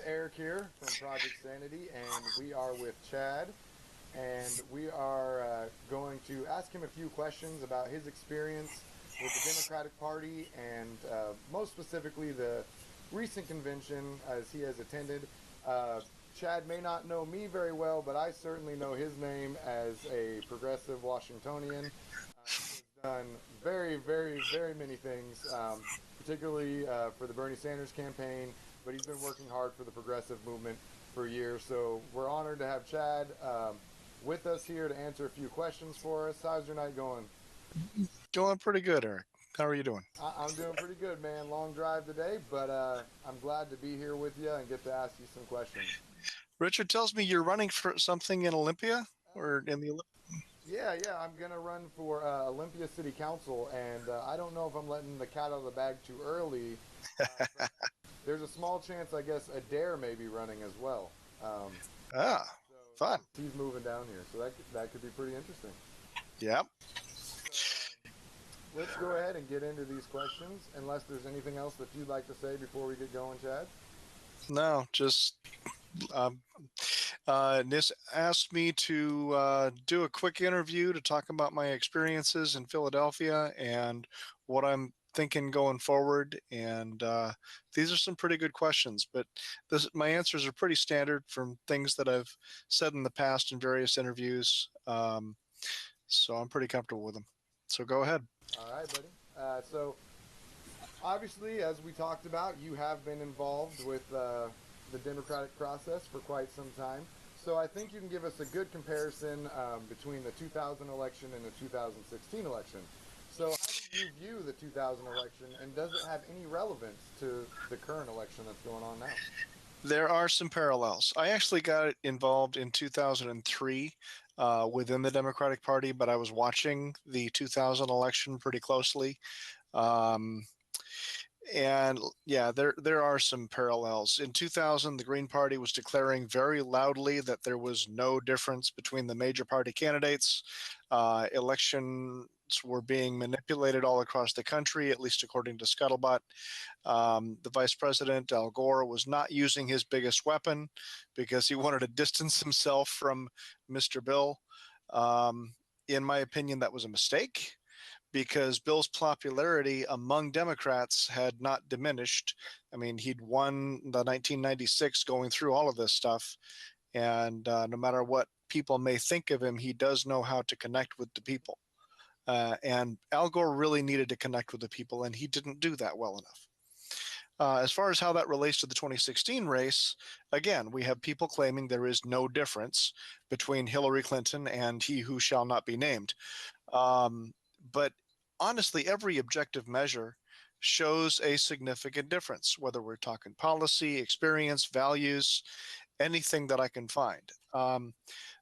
Eric here from Project Sanity, and we are with Chad, and we are going to ask him a few questions about his experience with the Democratic Party and most specifically the recent convention as he has attended. Chad may not know me very well, but I certainly know his name as a progressive Washingtonian. He has done very, very, very many things, particularly for the Bernie Sanders campaign, but he's been working hard for the progressive movement for years. So we're honored to have Chad with us here to answer a few questions for us. How's your night going? Going pretty good, Eric. How are you doing? I'm doing pretty good, man. Long drive today, but I'm glad to be here with you and get to ask you some questions. Richard tells me you're running for something in Olympia or Uh, in the yeah. I'm gonna run for Olympia City Council, and I don't know if I'm letting the cat out of the bag too early, but there's a small chance, I guess, Adair may be running as well. Ah, So fun. he's moving down here, so that could be pretty interesting. Yeah. So let's go ahead and get into these questions, unless there's anything else that you'd like to say before we get going, Chad. No, just um, Nis asked me to do a quick interview to talk about my experiences in Philadelphia and what I'm thinking going forward. And these are some pretty good questions, but my answers are pretty standard from things that I've said in the past in various interviews. So I'm pretty comfortable with them. So go ahead. All right, buddy. So obviously, as we talked about, you have been involved with the democratic process for quite some time. So I think you can give us a good comparison between the 2000 election and the 2016 election. So how do you view the 2000 election, and does it have any relevance to the current election that's going on now? There are some parallels. I actually got involved in 2003 within the Democratic Party, but I was watching the 2000 election pretty closely. Um, and yeah, there are some parallels. In 2000, the Green Party was declaring very loudly that there was no difference between the major party candidates. Elections were being manipulated all across the country, at least according to Scuttlebutt. The vice president, Al Gore, was not using his biggest weapon because he wanted to distance himself from Mr. Bill. In my opinion, that was a mistake because Bill's popularity among Democrats had not diminished. I mean, he'd won the 1996 going through all of this stuff. And no matter what people may think of him, he does know how to connect with the people. And Al Gore really needed to connect with the people, and he didn't do that well enough. As far as how that relates to the 2016 race, again, we have people claiming there is no difference between Hillary Clinton and he who shall not be named. But honestly, every objective measure shows a significant difference, whether we're talking policy, experience, values, anything that I can find.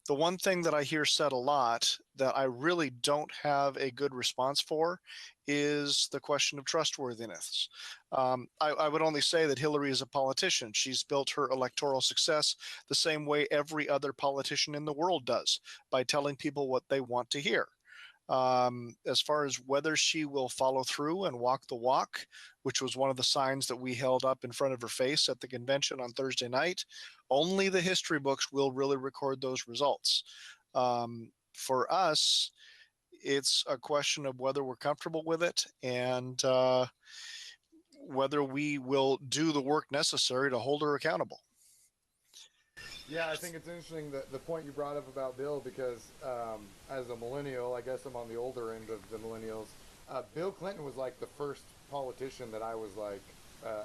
The one thing that I hear said a lot that I really don't have a good response for is the question of trustworthiness. I would only say that Hillary is a politician. She's built her electoral success the same way every other politician in the world does, by telling people what they want to hear. As far as whether she will follow through and walk the walk, which was one of the signs that we held up in front of her face at the convention on Thursday night, only the history books will really record those results. For us, it's a question of whether we're comfortable with it and whether we will do the work necessary to hold her accountable. Yeah, I think it's interesting that the point you brought up about Bill because as a millennial, I guess I'm on the older end of the millennials. Bill Clinton was like the first politician that I was like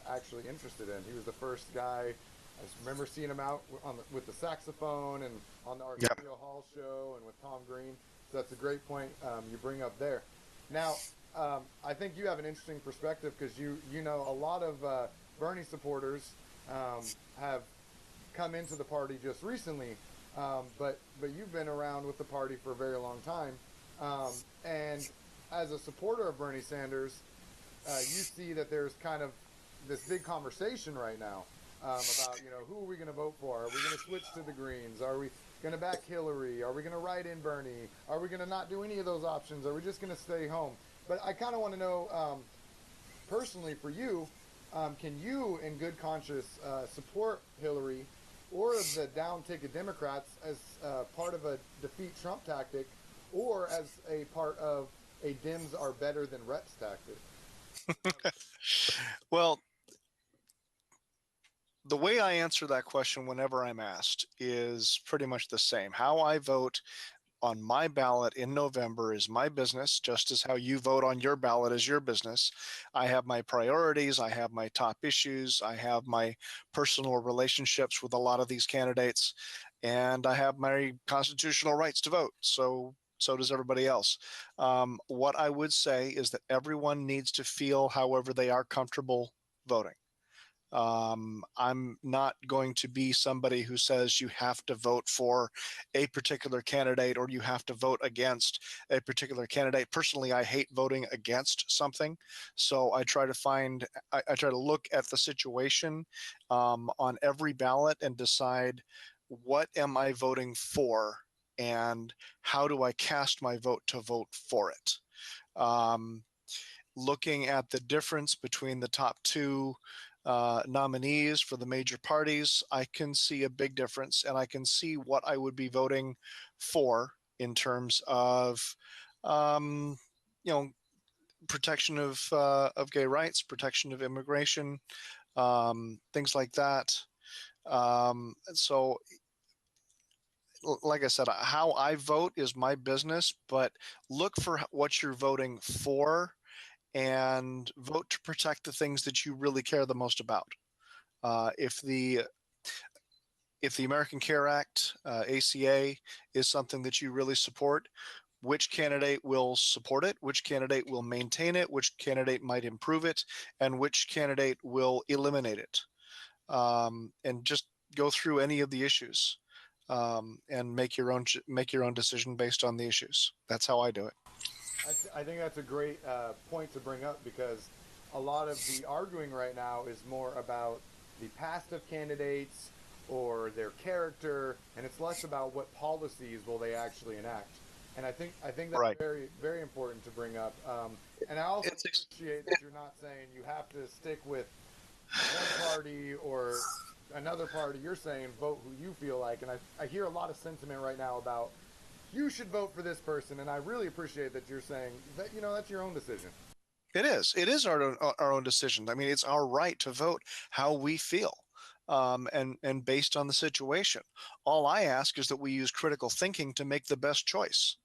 actually interested in. He was the first guy. I just remember seeing him out with the saxophone and on the Yep. Arsenio Hall show and with Tom Green. So that's a great point you bring up there. Now, I think you have an interesting perspective because you know a lot of Bernie supporters have come into the party just recently, but you've been around with the party for a very long time, and as a supporter of Bernie Sanders, you see that there's kind of this big conversation right now about who are we going to vote for? Are we going to switch to the Greens? Are we going to back Hillary? Are we going to write in Bernie? Are we going to not do any of those options? Are we just going to stay home? But I kind of want to know personally for you, can you, in good conscience, support Hillary or the down ticket Democrats as part of a defeat Trump tactic, or as a part of a Dems are better than reps tactic? Well, the way I answer that question whenever I'm asked is pretty much the same. How I vote on my ballot in November is my business, just as how you vote on your ballot is your business. I have my priorities, I have my top issues, I have my personal relationships with a lot of these candidates, and I have my constitutional rights to vote. So does everybody else. What I would say is that everyone needs to feel however they are comfortable voting. I'm not going to be somebody who says you have to vote for a particular candidate or you have to vote against a particular candidate. Personally, I hate voting against something. So I try to look at the situation on every ballot and decide what am I voting for and how do I cast my vote to vote for it. Looking at the difference between the top two nominees for the major parties, I can see a big difference, and I can see what I would be voting for in terms of, um, you know, protection of gay rights, protection of immigration, things like that. So, like I said, how I vote is my business, but look for what you're voting for and vote to protect the things that you really care the most about. If the American Care Act, ACA, is something that you really support, which candidate will support it, which candidate will maintain it, which candidate might improve it, and which candidate will eliminate it. And just go through any of the issues and make your own decision based on the issues. That's how I do it. I think that's a great point to bring up, because a lot of the arguing right now is more about the past of candidates or their character, and it's less about what policies will they actually enact. And I think that's Right. very, very important to bring up. And I also It's appreciate that you're not saying you have to stick with one party or another party. You're saying vote who you feel like. And I hear a lot of sentiment right now about you should vote for this person, and I really appreciate that you're saying that, that's your own decision. It is. It is our own decision. I mean, it's our right to vote how we feel, and based on the situation. All I ask is that we use critical thinking to make the best choice.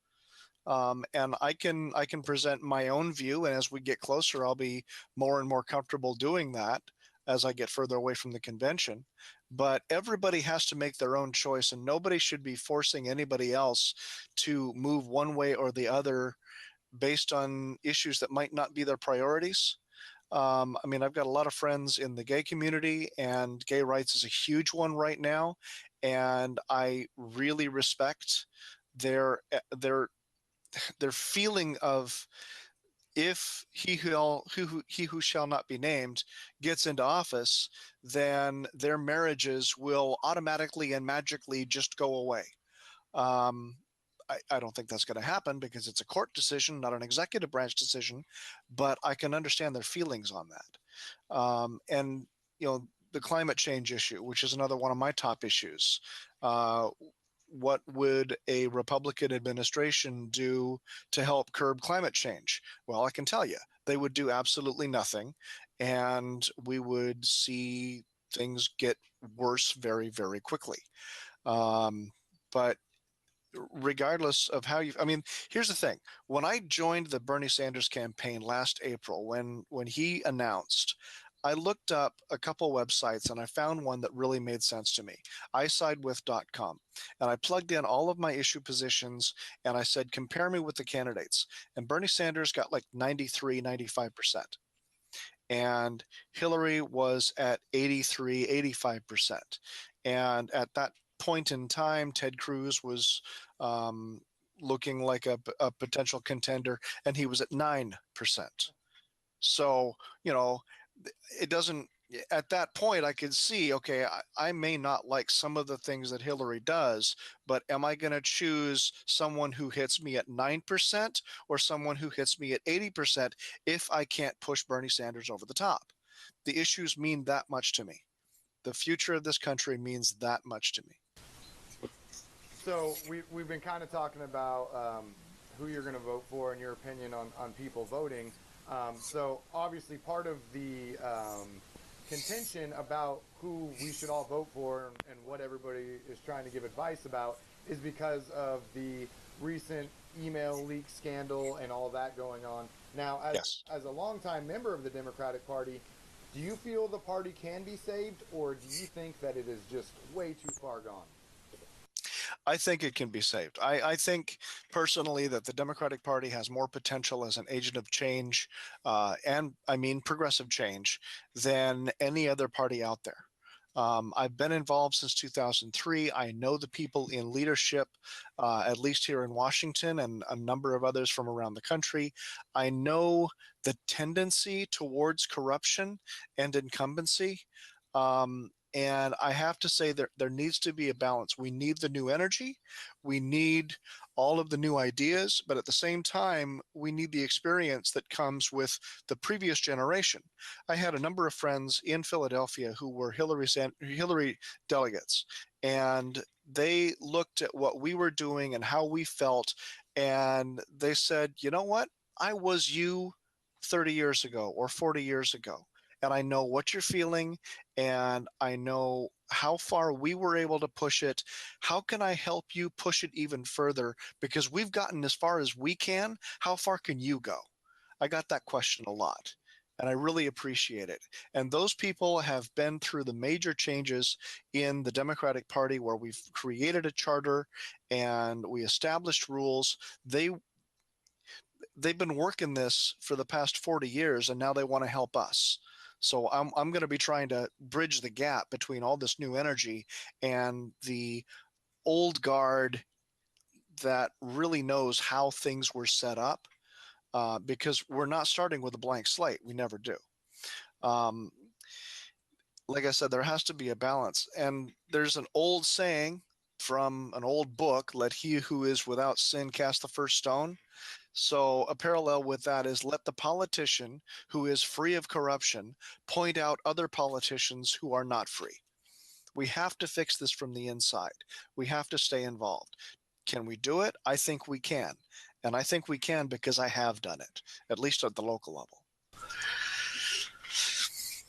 And I can present my own view, and as we get closer, I'll be more and more comfortable doing that as I get further away from the convention. But everybody has to make their own choice, and nobody should be forcing anybody else to move one way or the other based on issues that might not be their priorities. I mean, I've got a lot of friends in the gay community, and gay rights is a huge one right now, and I really respect their their their feeling of, if he who shall not be named gets into office, then their marriages will automatically and magically just go away. Um, I don't think that's going to happen because it's a court decision, not an executive branch decision, but I can understand their feelings on that. And, the climate change issue, which is another one of my top issues. What would a Republican administration do to help curb climate change? Well, I can tell you, they would do absolutely nothing, and we would see things get worse very, very quickly. But regardless of how I mean, here's the thing. When I joined the Bernie Sanders campaign last April, when he announced, I looked up a couple websites and I found one that really made sense to me, isidewith.com. And I plugged in all of my issue positions and I said, compare me with the candidates. And Bernie Sanders got like 93, 95%. And Hillary was at 83, 85%. And at that point in time, Ted Cruz was looking like a potential contender, and he was at 9%. So, it doesn't, at that point, I could see, okay, I may not like some of the things that Hillary does, but am I going to choose someone who hits me at 9% or someone who hits me at 80% if I can't push Bernie Sanders over the top? the issues mean that much to me. The future of this country means that much to me. So we've been kind of talking about who you're going to vote for and your opinion on people voting. So obviously part of the contention about who we should all vote for and what everybody is trying to give advice about is because of the recent email leak scandal and all that going on. Now, as a longtime member of the Democratic Party, do you feel the party can be saved, or do you think that it is just way too far gone? I think it can be saved. I think personally that the Democratic Party has more potential as an agent of change, and I mean progressive change, than any other party out there. I've been involved since 2003. I know the people in leadership, at least here in Washington and a number of others from around the country. I know the tendency towards corruption and incumbency. And I have to say that there needs to be a balance. We need the new energy. We need all of the new ideas, but at the same time, we need the experience that comes with the previous generation. I had a number of friends in Philadelphia who were Hillary delegates, and they looked at what we were doing and how we felt, and they said, you know what? I was you 30 years ago or 40 years ago. And I know what you're feeling, and I know how far we were able to push it. How can I help you push it even further? Because we've gotten as far as we can. How far can you go? I got that question a lot, and I really appreciate it. And those people have been through the major changes in the Democratic Party where we've created a charter and we established rules. They've been working this for the past 40 years, and now they want to help us. So I'm going to be trying to bridge the gap between all this new energy and the old guard that really knows how things were set up, because we're not starting with a blank slate. We never do. Like I said, there has to be a balance. And there's an old saying from an old book, let he who is without sin cast the first stone. So a parallel with that is let the politician who is free of corruption point out other politicians who are not free. We have to fix this from the inside. We have to stay involved. Can we do it? I think we can. And I think we can because I have done it, at least at the local level.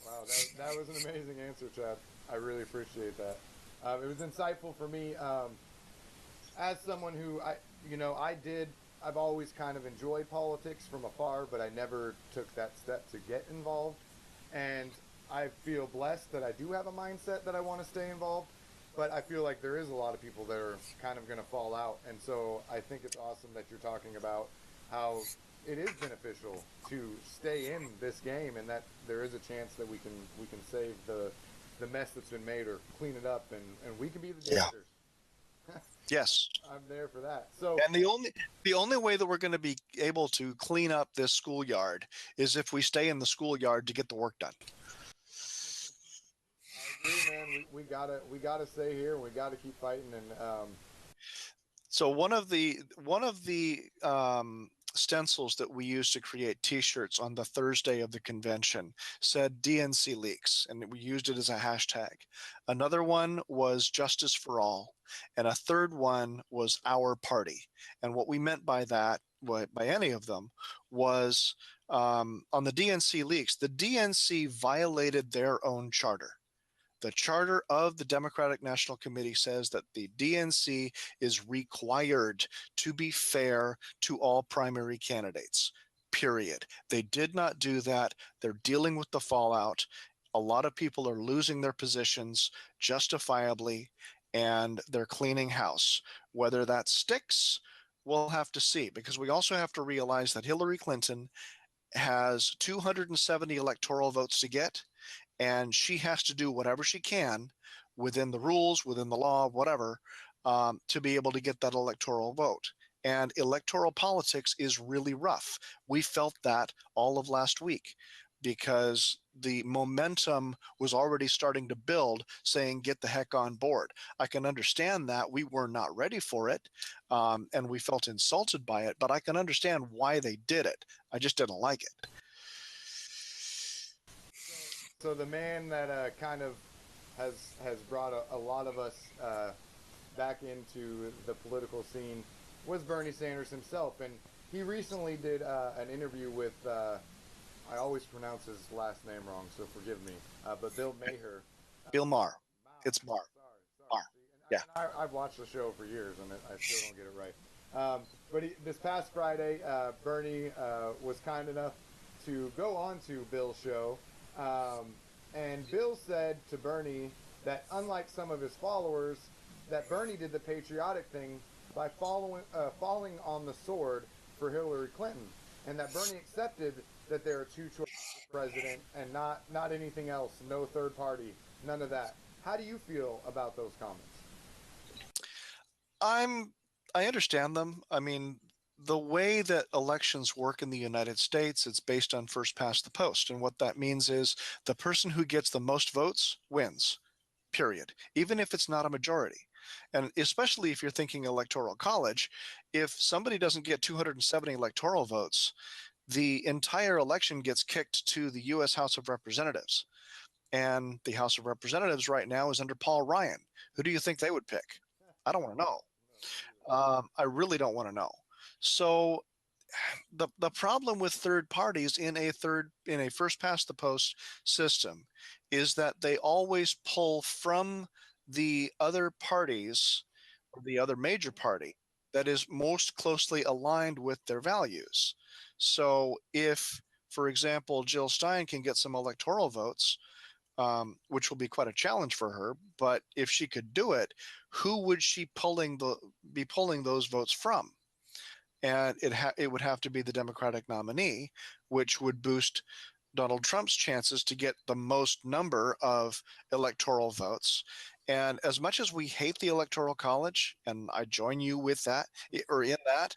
Wow, that was an amazing answer, Chad. I really appreciate that. It was insightful for me. As someone who, I've always kind of enjoyed politics from afar, but I never took that step to get involved. And I feel blessed that I do have a mindset that I want to stay involved, but I feel like there is a lot of people that are kind of going to fall out. And so I think it's awesome that you're talking about how it is beneficial to stay in this game, and that there is a chance that we can save the mess that's been made or clean it up, and we can be the janitors. Yes. I'm there for that. So, and the only way that we're going to be able to clean up this schoolyard is if we stay in the schoolyard to get the work done. I agree, man. We gotta stay here, and we gotta keep fighting. And so one of the stencils that we used to create T-shirts on the Thursday of the convention said DNC leaks, and we used it as a hashtag. Another one was Justice for All, and a third one was Our Party. And what we meant by that, by any of them, was on the DNC leaks, the DNC violated their own charter. The charter of the Democratic National Committee says that the DNC is required to be fair to all primary candidates, period. They did not do that. They're dealing with the fallout. A lot of people are losing their positions justifiably, and they're cleaning house. Whether that sticks, we'll have to see, because we also have to realize that Hillary Clinton has 270 electoral votes to get, and she has to do whatever she can within the rules, within the law, whatever, to be able to get that electoral vote. And electoral politics is really rough. We felt that all of last week because the momentum was already starting to build, saying, get the heck on board. I can understand that. We were not ready for it, and we felt insulted by it, but I can understand why they did it. I just didn't like it. So the man that kind of has brought a lot of us back into the political scene was Bernie Sanders himself, and he recently did an interview with I always pronounce his last name wrong, so forgive me, but Bill Maher. Bill Maher. It's Maher. Sorry. Maher. See, Yeah. I've watched the show for years, and I still don't get it right. But this past Friday, Bernie was kind enough to go on to Bill's show, and Bill said to Bernie that unlike some of his followers, that Bernie did the patriotic thing by falling on the sword for Hillary Clinton, and that Bernie accepted that there are two choices for president and not anything else, no third party, none of that. How do you feel about those comments? I understand them. I mean, the way that elections work in the United States, it's based on first past the post. And what that means is the person who gets the most votes wins, period, even if it's not a majority. And especially if you're thinking electoral college, if somebody doesn't get 270 electoral votes, the entire election gets kicked to the U.S. House of Representatives. And the House of Representatives right now is under Paul Ryan. Who do you think they would pick? I don't want to know. I really don't want to know. So the problem with third parties in a first past the post system is that they always pull from the other parties or the other major party that is most closely aligned with their values. So if, for example, Jill Stein can get some electoral votes, which will be quite a challenge for her. But if she could do it, who would she be pulling those votes from? And it would have to be the Democratic nominee, which would boost Donald Trump's chances to get the most number of electoral votes. And as much as we hate the Electoral College, and I join you with that or in that,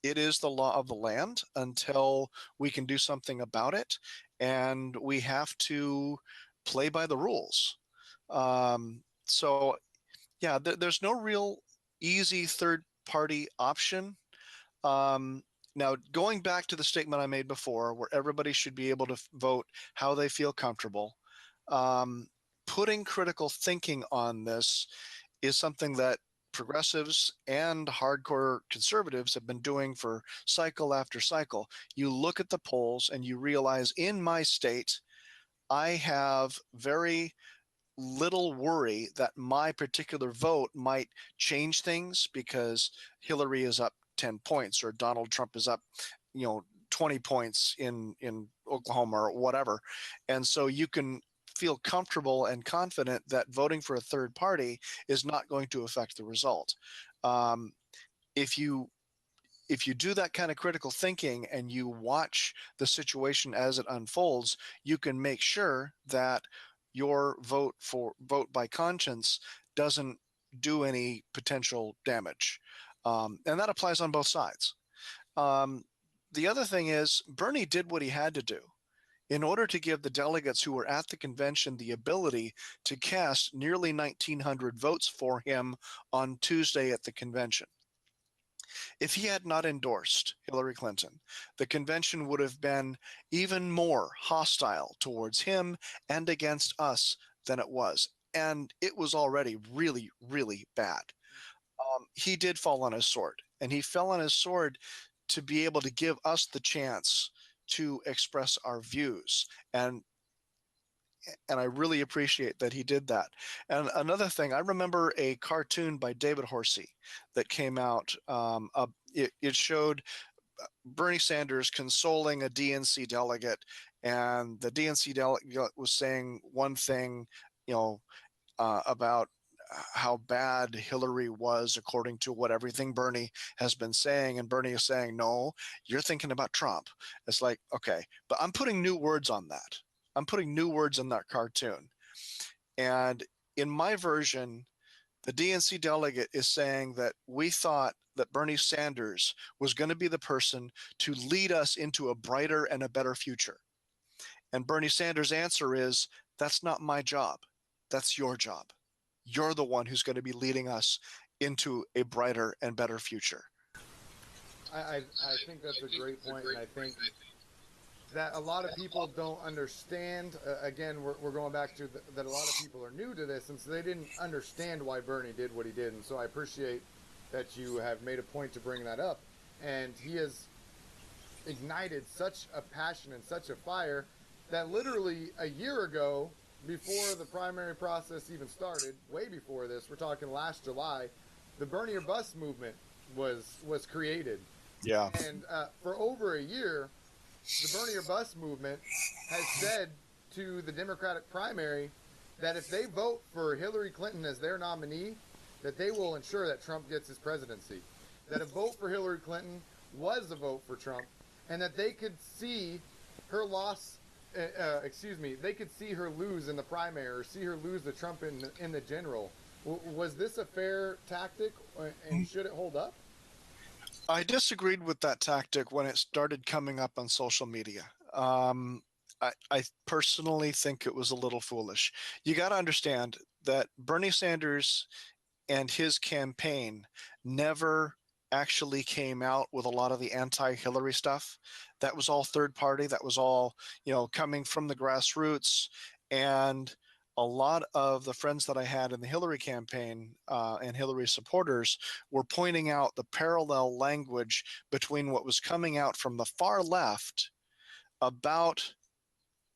it is the law of the land until we can do something about it, and we have to play by the rules. So, yeah, there's no real easy third party option. Now, going back to the statement I made before, where everybody should be able to vote how they feel comfortable, putting critical thinking on this is something that progressives and hardcore conservatives have been doing for cycle after cycle. You look at the polls and you realize in my state, I have very little worry that my particular vote might change things because Hillary is up 10 points or Donald Trump is up, 20 points in Oklahoma or whatever. And so you can feel comfortable and confident that voting for a third party is not going to affect the result. If you do that kind of critical thinking and you watch the situation as it unfolds, you can make sure that your vote by conscience doesn't do any potential damage. And that applies on both sides. The other thing is Bernie did what he had to do in order to give the delegates who were at the convention the ability to cast nearly 1,900 votes for him on Tuesday at the convention. If he had not endorsed Hillary Clinton, the convention would have been even more hostile towards him and against us than it was. And it was already really, really bad. He did fall on his sword, and he fell on his sword to be able to give us the chance to express our views. And I really appreciate that he did that. And another thing, I remember a cartoon by David Horsey that came out. It showed Bernie Sanders consoling a DNC delegate, and the DNC delegate was saying one thing, about how bad Hillary was according to what everything Bernie has been saying. And Bernie is saying, no, you're thinking about Trump. It's like, okay, but I'm putting new words on that. I'm putting new words in that cartoon. And in my version, the DNC delegate is saying that we thought that Bernie Sanders was going to be the person to lead us into a brighter and a better future. And Bernie Sanders' answer is, that's not my job. That's your job. You're the one who's going to be leading us into a brighter and better future. I think that's a great point, and I think that a lot of people don't understand. Again, we're going back to that a lot of people are new to this, and so they didn't understand why Bernie did what he did. And so I appreciate that you have made a point to bring that up. And he has ignited such a passion and such a fire that literally a year ago, before the primary process even started, way before this, we're talking last July, the Bernie or Bust movement was created. Yeah. And for over a year, the Bernie or Bust movement has said to the Democratic primary that if they vote for Hillary Clinton as their nominee, that they will ensure that Trump gets his presidency. That a vote for Hillary Clinton was a vote for Trump, and that they could see her loss, they could see her lose in the primary or see her lose to Trump in the general. Was this a fair tactic, and should it hold up? I disagreed with that tactic when it started coming up on social media. I personally think it was a little foolish. You got to understand that Bernie Sanders and his campaign never actually came out with a lot of the anti-Hillary stuff. That was all third party. That was all, coming from the grassroots. And a lot of the friends that I had in the Hillary campaign and Hillary supporters were pointing out the parallel language between what was coming out from the far left about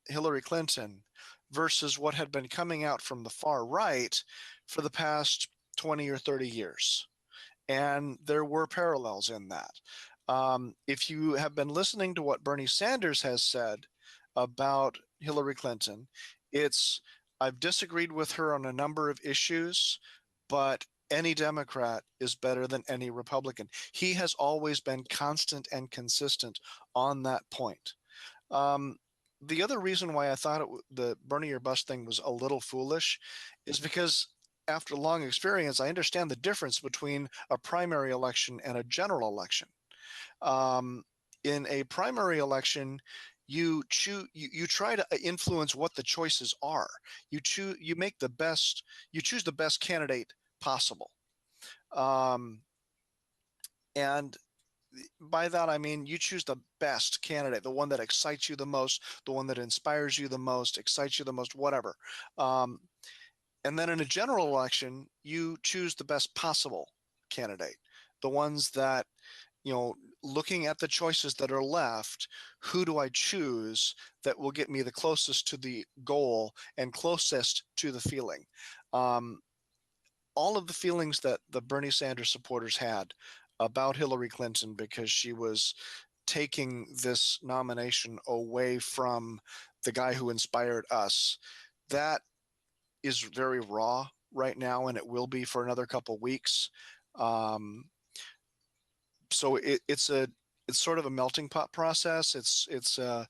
Hillary Clinton versus what had been coming out from the far right for the past 20 or 30 years. And there were parallels in that. If you have been listening to what Bernie Sanders has said about Hillary Clinton, I've disagreed with her on a number of issues, but any Democrat is better than any Republican. He has always been constant and consistent on that point. The other reason why I thought the Bernie or Bust thing was a little foolish is because after long experience, I understand the difference between a primary election and a general election. In a primary election, you try to influence what the choices are. You choose the best candidate possible. And by that, I mean, you choose the best candidate, the one that excites you the most, the one that inspires you the most, excites you the most, whatever. And then in a general election, you choose the best possible candidate, the ones that, looking at the choices that are left, who do I choose that will get me the closest to the goal and closest to the feeling? All of the feelings that the Bernie Sanders supporters had about Hillary Clinton because she was taking this nomination away from the guy who inspired us, that is very raw right now, and it will be for another couple weeks. So it's sort of a melting pot process. It's a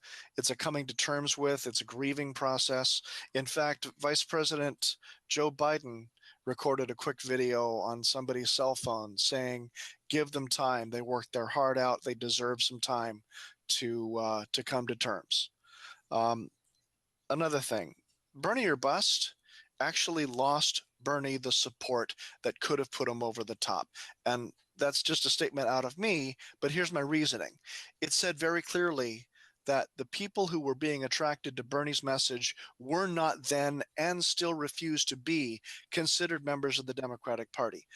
coming to terms with. It's a grieving process. In fact, Vice President Joe Biden recorded a quick video on somebody's cell phone saying, "Give them time. They worked their heart out. They deserve some time to come to terms." Another thing, Bernie or Bust actually lost Bernie the support that could have put him over the top. And that's just a statement out of me, but here's my reasoning. It said very clearly that the people who were being attracted to Bernie's message were not then and still refuse to be considered members of the Democratic Party.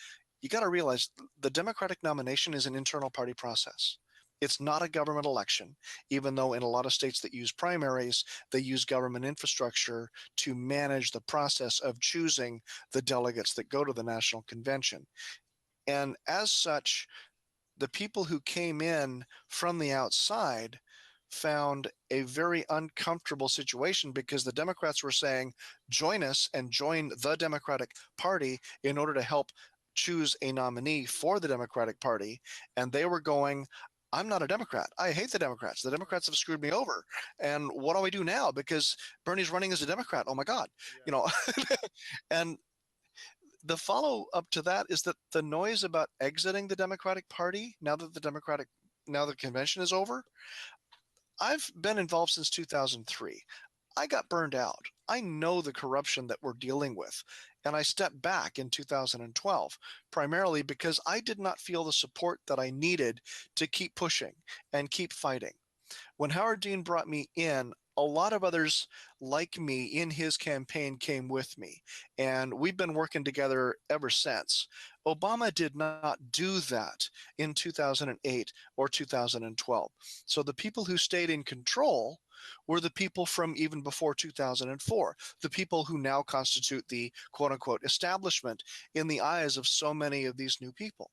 You got to realize the Democratic nomination is an internal party process. It's not a government election, even though in a lot of states that use primaries, they use government infrastructure to manage the process of choosing the delegates that go to the national convention. And as such, the people who came in from the outside found a very uncomfortable situation because the Democrats were saying, join us and join the Democratic Party in order to help choose a nominee for the Democratic Party. And they were going, I'm not a Democrat. I hate the Democrats. The Democrats have screwed me over. And what do I do now? Because Bernie's running as a Democrat. Oh my God. Yeah. And the follow up to that is that the noise about exiting the Democratic Party, now that the convention is over, I've been involved since 2003. I got burned out. I know the corruption that we're dealing with. And I stepped back in 2012, primarily because I did not feel the support that I needed to keep pushing and keep fighting. When Howard Dean brought me in, a lot of others like me in his campaign came with me, and we've been working together ever since. Obama did not do that in 2008 or 2012. So the people who stayed in control were the people from even before 2004, the people who now constitute the quote unquote establishment in the eyes of so many of these new people.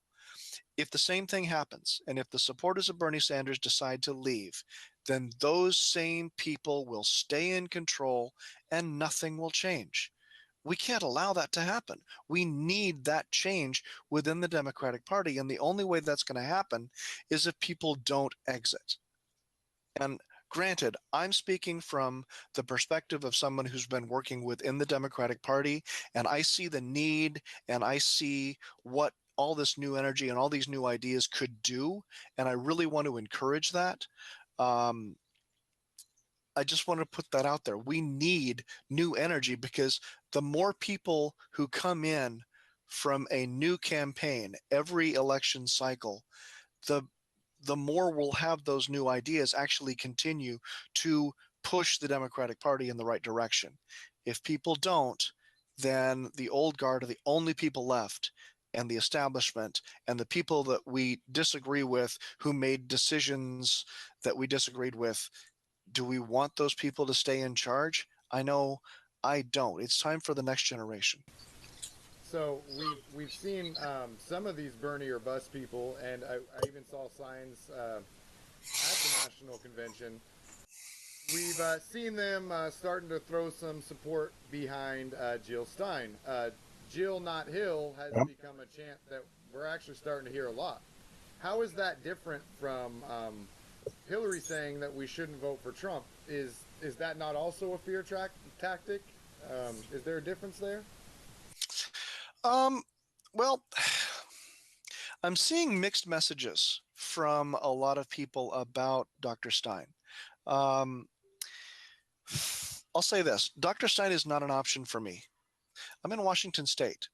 If the same thing happens, and if the supporters of Bernie Sanders decide to leave, then those same people will stay in control and nothing will change. We can't allow that to happen. We need that change within the Democratic Party. And the only way that's going to happen is if people don't exit. And granted, I'm speaking from the perspective of someone who's been working within the Democratic Party, and I see the need and I see what all this new energy and all these new ideas could do. And I really want to encourage that. Um, I just want to put that out there. We need new energy because the more people who come in from a new campaign every election cycle, the more we'll have those new ideas actually continue to push the Democratic Party in the right direction. If people don't, then the old guard are the only people left, and the establishment and the people that we disagree with who made decisions that we disagreed with, do we want those people to stay in charge? I know I don't. It's time for the next generation. So we've seen some of these Bernie or bust people, and I even saw signs at the national convention. We've seen them starting to throw some support behind Jill Stein. Jill, not Hill, has become a chant that we're actually starting to hear a lot. How is that different from Hillary saying that we shouldn't vote for Trump? Is that not also a fear tactic? Is there a difference there? Well, I'm seeing mixed messages from a lot of people about Dr. Stein. I'll say this. Dr. Stein is not an option for me. I'm in Washington State,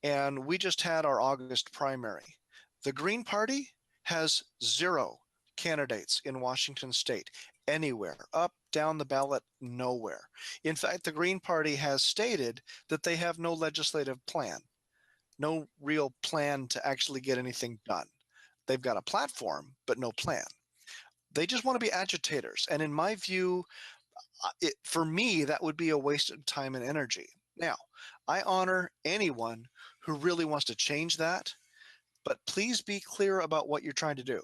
and we just had our August primary. The Green Party has 0 candidates in Washington State, anywhere, up, down the ballot, nowhere. In fact, the Green Party has stated that they have no legislative plan, no real plan to actually get anything done. They've got a platform, but no plan. They just want to be agitators. And in my view, for me, that would be a waste of time and energy. Now, I honor anyone who really wants to change that, but please be clear about what you're trying to do.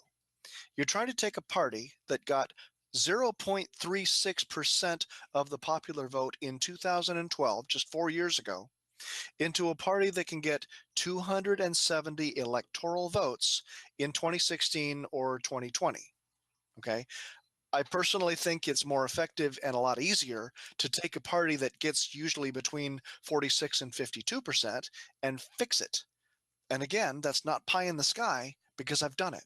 You're trying to take a party that got 0.36% of the popular vote in 2012, just 4 years ago, into a party that can get 270 electoral votes in 2016 or 2020. Okay. I personally think it's more effective and a lot easier to take a party that gets usually between 46 and 52% and fix it. And again, that's not pie in the sky because I've done it.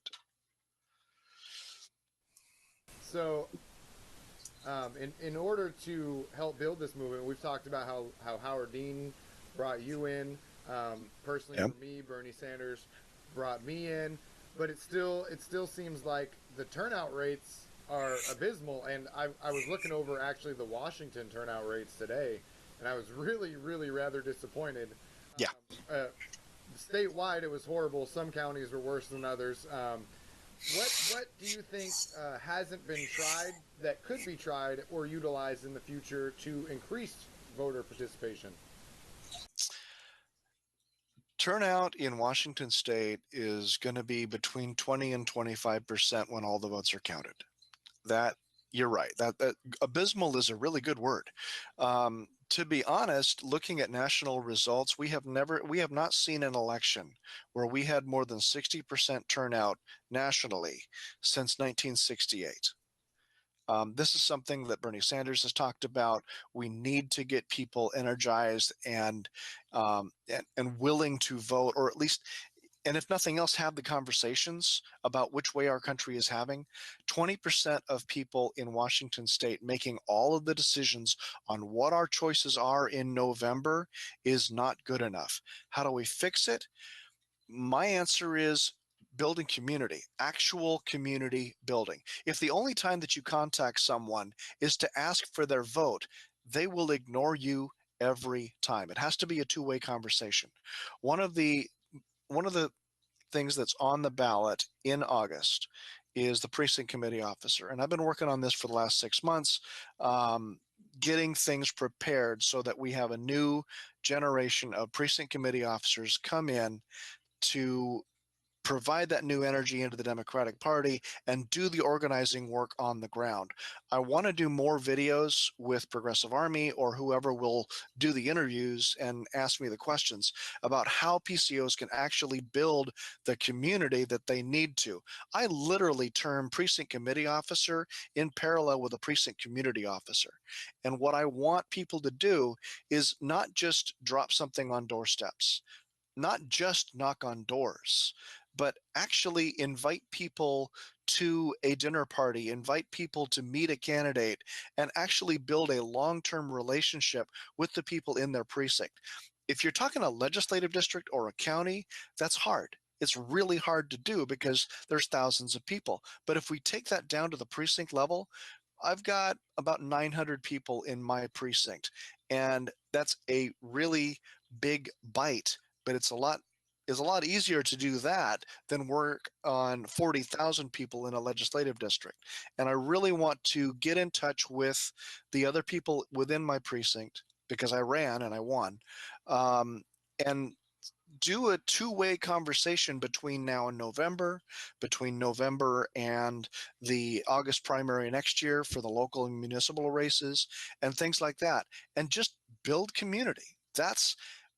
So, in order to help build this movement, we've talked about how Howard Dean brought you in. Personally, for me, Bernie Sanders brought me in, but it still seems like the turnout rates are abysmal. And I was looking over actually the Washington turnout rates today, and I was really rather disappointed. Yeah. Statewide, it was horrible. Some counties were worse than others. What do you think hasn't been tried that could be tried or utilized in the future to increase voter participation? Turnout in Washington State is going to be between 20 and 25% when all the votes are counted. That, you're right. That abysmal is a really good word. To be honest, looking at national results, we have not seen an election where we had more than 60% turnout nationally since 1968. This is something that Bernie Sanders has talked about. We need to get people energized and willing to vote, or at least, and if nothing else, have the conversations about which way our country is having. 20% of people in Washington State making all of the decisions on what our choices are in November is not good enough. How do we fix it? My answer is building community, actual community building. If the only time that you contact someone is to ask for their vote, they will ignore you every time. It has to be a two-way conversation. One of the one of the things that's on the ballot in August is the precinct committee officer. And I've been working on this for the last 6 months, getting things prepared so that we have a new generation of precinct committee officers come in to provide that new energy into the Democratic Party and do the organizing work on the ground. I want to do more videos with Progressive Army or whoever will do the interviews and ask me the questions about how PCOs can actually build the community that they need to. I literally term precinct committee officer in parallel with a precinct community officer. And what I want people to do is not just drop something on doorsteps, not just knock on doors, but actually invite people to a dinner party, invite people to meet a candidate, and actually build a long-term relationship with the people in their precinct. If you're talking a legislative district or a county, that's hard. It's really hard to do because there's thousands of people. But if we take that down to the precinct level, I've got about 900 people in my precinct, and that's a really big bite, but it's a lot easier to do that than work on 40,000 people in a legislative district. And I really want to get in touch with the other people within my precinct because I ran and I won, and do a two-way conversation between now and November, between November and the August primary next year for the local and municipal races and things like that, and just build community. That's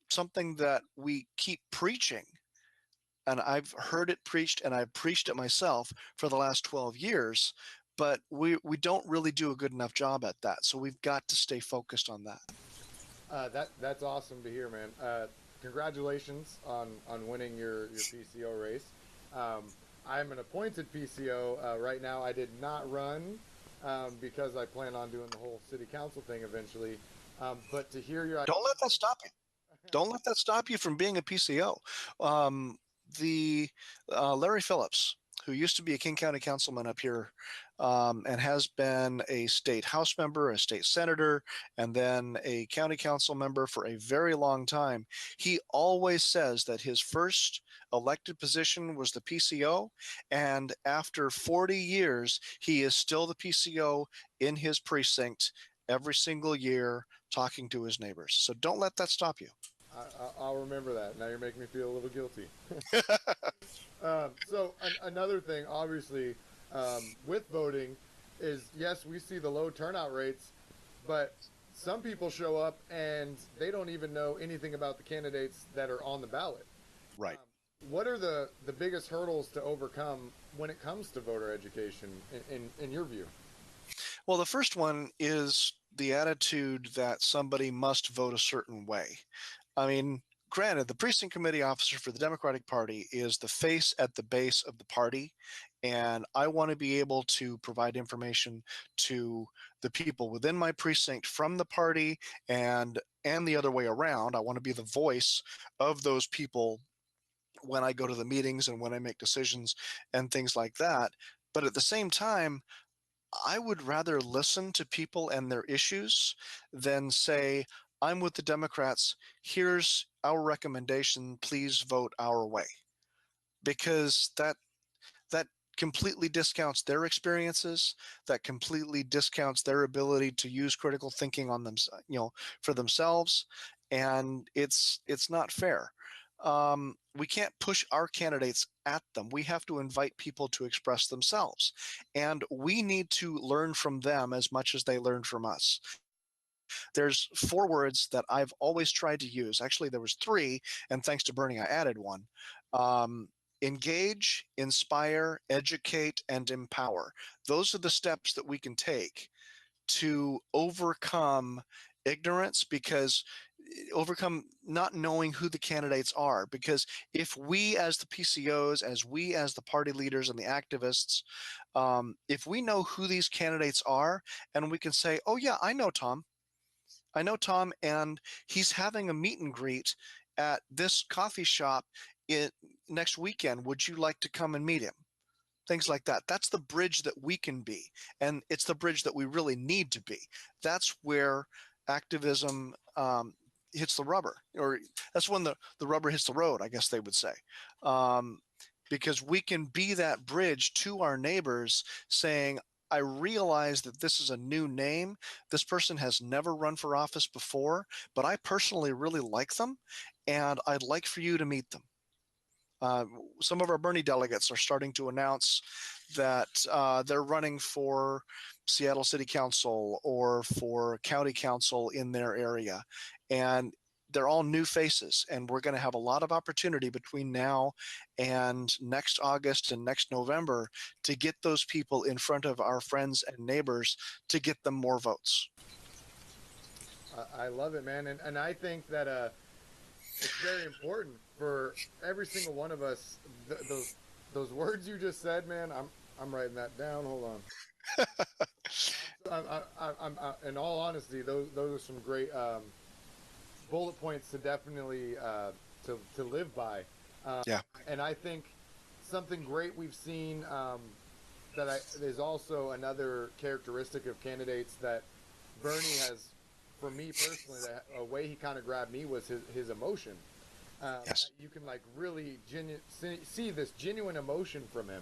something that we keep preaching, and I've heard it preached and I've preached it myself for the last 12 years, but we don't really do a good enough job at that. So we've got to stay focused on that. That's awesome to hear, man. Congratulations on winning your PCO race. I'm an appointed PCO right now. I did not run because I plan on doing the whole city council thing eventually. But to hear your Don't let that stop you. Don't let that stop you from being a PCO. Um, the Larry Phillips, who used to be a King County councilman up here, and has been a state house member, a state senator, and then a county council member for a very long time. He always says that his first elected position was the PCO, and after 40 years, he is still the PCO in his precinct every single year talking to his neighbors. So don't let that stop you. I'll remember that. Now you're making me feel a little guilty. Another thing, obviously, with voting is, yes, we see the low turnout rates, but some people show up and they don't even know anything about the candidates that are on the ballot. Right. What are the biggest hurdles to overcome when it comes to voter education, in your view? Well, the first one is the attitude that somebody must vote a certain way. I mean, granted, the precinct committee officer for the Democratic Party is the face at the base of the party, and I want to be able to provide information to the people within my precinct from the party and the other way around. I want to be the voice of those people when I go to the meetings and when I make decisions and things like that. But at the same time, I would rather listen to people and their issues than say, I'm with the Democrats, here's our recommendation, please vote our way. Because that completely discounts their experiences, that completely discounts their ability to use critical thinking on them, for themselves, and it's not fair. We can't push our candidates at them. We have to invite people to express themselves, and we need to learn from them as much as they learn from us. There's 4 words that I've always tried to use. Actually, there was 3, and thanks to Bernie, I added one. Engage, inspire, educate, and empower. Those are the steps that we can take to overcome ignorance, because overcome not knowing who the candidates are. Because if we as the PCOs, as we as the party leaders and the activists, if we know who these candidates are and we can say, oh yeah, I know Tom, and he's having a meet and greet at this coffee shop next weekend, would you like to come and meet him? Things like that. That's the bridge that we can be. And it's the bridge that we really need to be. That's where activism hits the rubber, or that's when the rubber hits the road, I guess they would say. Because we can be that bridge to our neighbors saying, I realize that this is a new name. This person has never run for office before, but I personally really like them, and I'd like for you to meet them. Some of our Bernie delegates are starting to announce that they're running for Seattle City Council or for County Council in their area. And they're all new faces. And we're going to have a lot of opportunity between now and next August and next November to get those people in front of our friends and neighbors to get them more votes. I love it, man. And I think that it's very important for every single one of us. Those words you just said, man. I'm writing that down. Hold on. In all honesty, those are some great bullet points to definitely to live by. Yeah. And I think something great we've seen is also another characteristic of candidates that Bernie has, for me personally, a way he kind of grabbed me was his emotion. Yes. You can like really see this genuine emotion from him.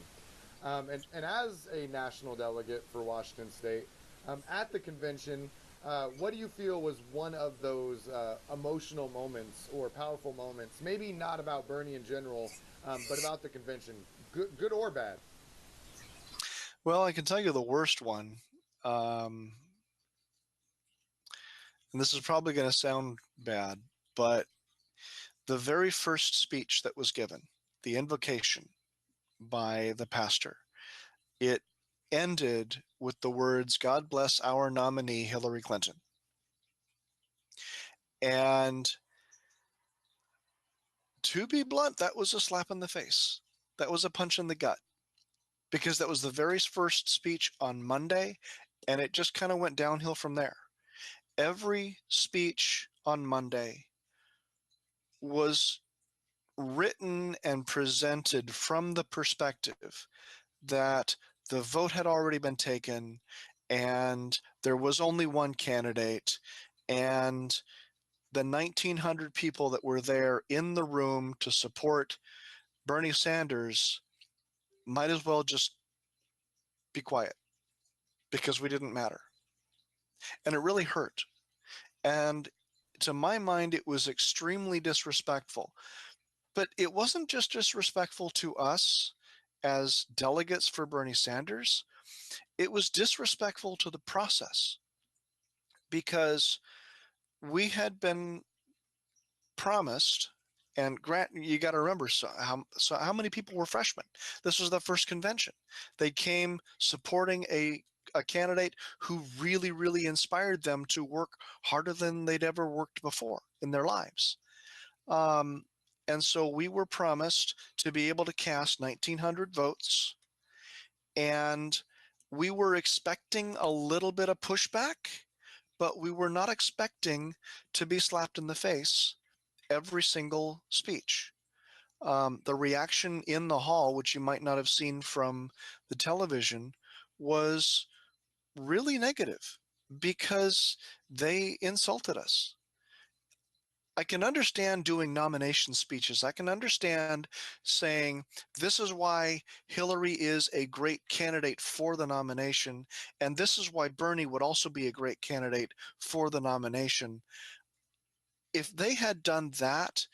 And as a national delegate for Washington State, at the convention, what do you feel was one of those emotional moments or powerful moments? Maybe not about Bernie in general, but about the convention, good or bad. Well, I can tell you the worst one. And this is probably going to sound bad, but the very first speech that was given, the invocation by the pastor, it ended with the words, God bless our nominee, Hillary Clinton. And to be blunt, that was a slap in the face. That was a punch in the gut, because that was the very first speech on Monday, and it just kind of went downhill from there. Every speech on Monday was written and presented from the perspective that the vote had already been taken and there was only one candidate, and the 1,900 people that were there in the room to support Bernie Sanders might as well just be quiet because we didn't matter. And it really hurt. And to my mind, it was extremely disrespectful. But it wasn't just disrespectful to us as delegates for Bernie Sanders. It was disrespectful to the process, because we had been promised, and Grant, you got to remember, so how many people were freshmen? This was the first convention. They came supporting a candidate who really, really inspired them to work harder than they'd ever worked before in their lives. And so we were promised to be able to cast 1,900 votes, and we were expecting a little bit of pushback, but we were not expecting to be slapped in the face every single speech. The reaction in the hall, which you might not have seen from the television, was really negative because they insulted us. I can understand doing nomination speeches. I can understand saying, this is why Hillary is a great candidate for the nomination, and this is why Bernie would also be a great candidate for the nomination. If they had done that,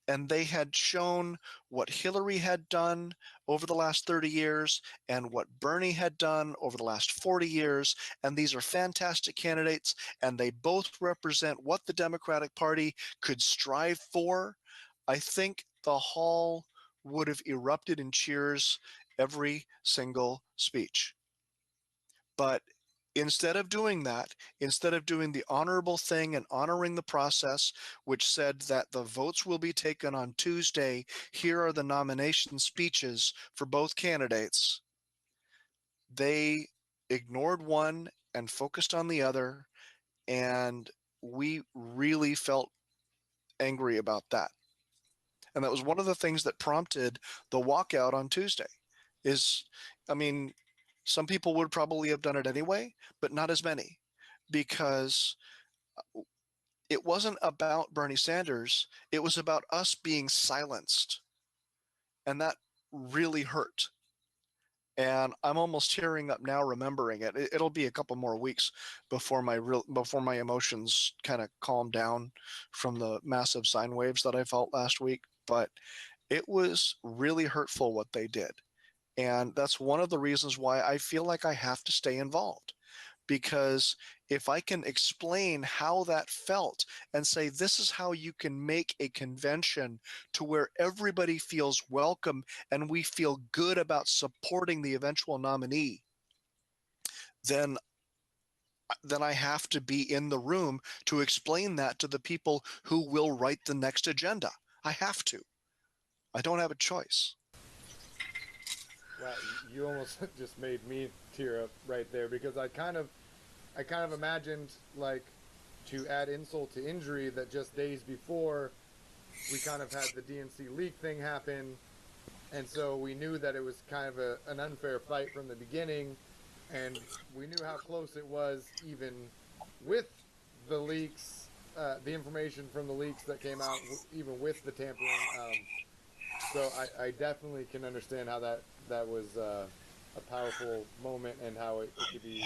and they had shown what Hillary had done over the last 30 years and what Bernie had done over the last 40 years, and these are fantastic candidates, and they both represent what the Democratic Party could strive for, I think the hall would have erupted in cheers every single speech. But instead of doing that, instead of doing the honorable thing and honoring the process, which said that the votes will be taken on Tuesday, here are the nomination speeches for both candidates, they ignored one and focused on the other, and we really felt angry about that. And that was one of the things that prompted the walkout on Tuesday. Is, I mean, some people would probably have done it anyway, but not as many, because it wasn't about Bernie Sanders. It was about us being silenced. And that really hurt. And I'm almost tearing up now remembering it. It'll be a couple more weeks before my emotions kind of calm down from the massive sine waves that I felt last week. But it was really hurtful what they did. And that's one of the reasons why I feel like I have to stay involved. Because if I can explain how that felt and say, this is how you can make a convention to where everybody feels welcome and we feel good about supporting the eventual nominee, then I have to be in the room to explain that to the people who will write the next agenda. I have to. I don't have a choice. Wow, you almost just made me tear up right there, because I kind of imagined, like, to add insult to injury, that just days before we kind of had the DNC leak thing happen, and so we knew that it was kind of an unfair fight from the beginning, and we knew how close it was even with the leaks, the information from the leaks that came out, even with the tampering. So I definitely can understand how that was a powerful moment, and how it could be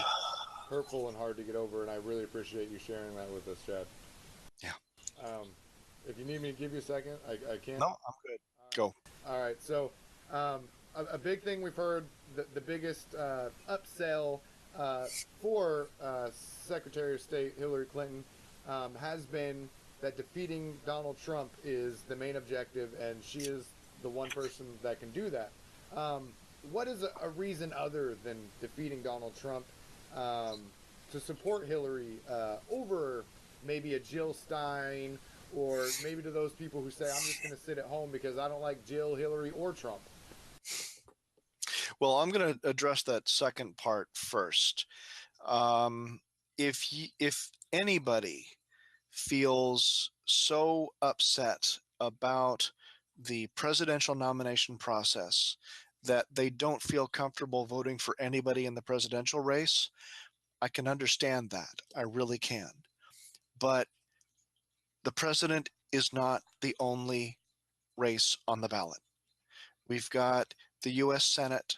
hurtful and hard to get over. And I really appreciate you sharing that with us, Chad. Yeah. If you need me to give you a second, I can. No, I'm good. Go. All right. So a big thing we've heard, the biggest upsell for Secretary of State Hillary Clinton has been that defeating Donald Trump is the main objective, and she is the one person that can do that. What is a reason other than defeating Donald Trump to support Hillary over maybe a Jill Stein, or maybe to those people who say, I'm just going to sit at home because I don't like Jill, Hillary, or Trump? Well, I'm going to address that second part first. If anybody feels so upset about the presidential nomination process that they don't feel comfortable voting for anybody in the presidential race, I can understand that. I really can. But the president is not the only race on the ballot. We've got the U.S. Senate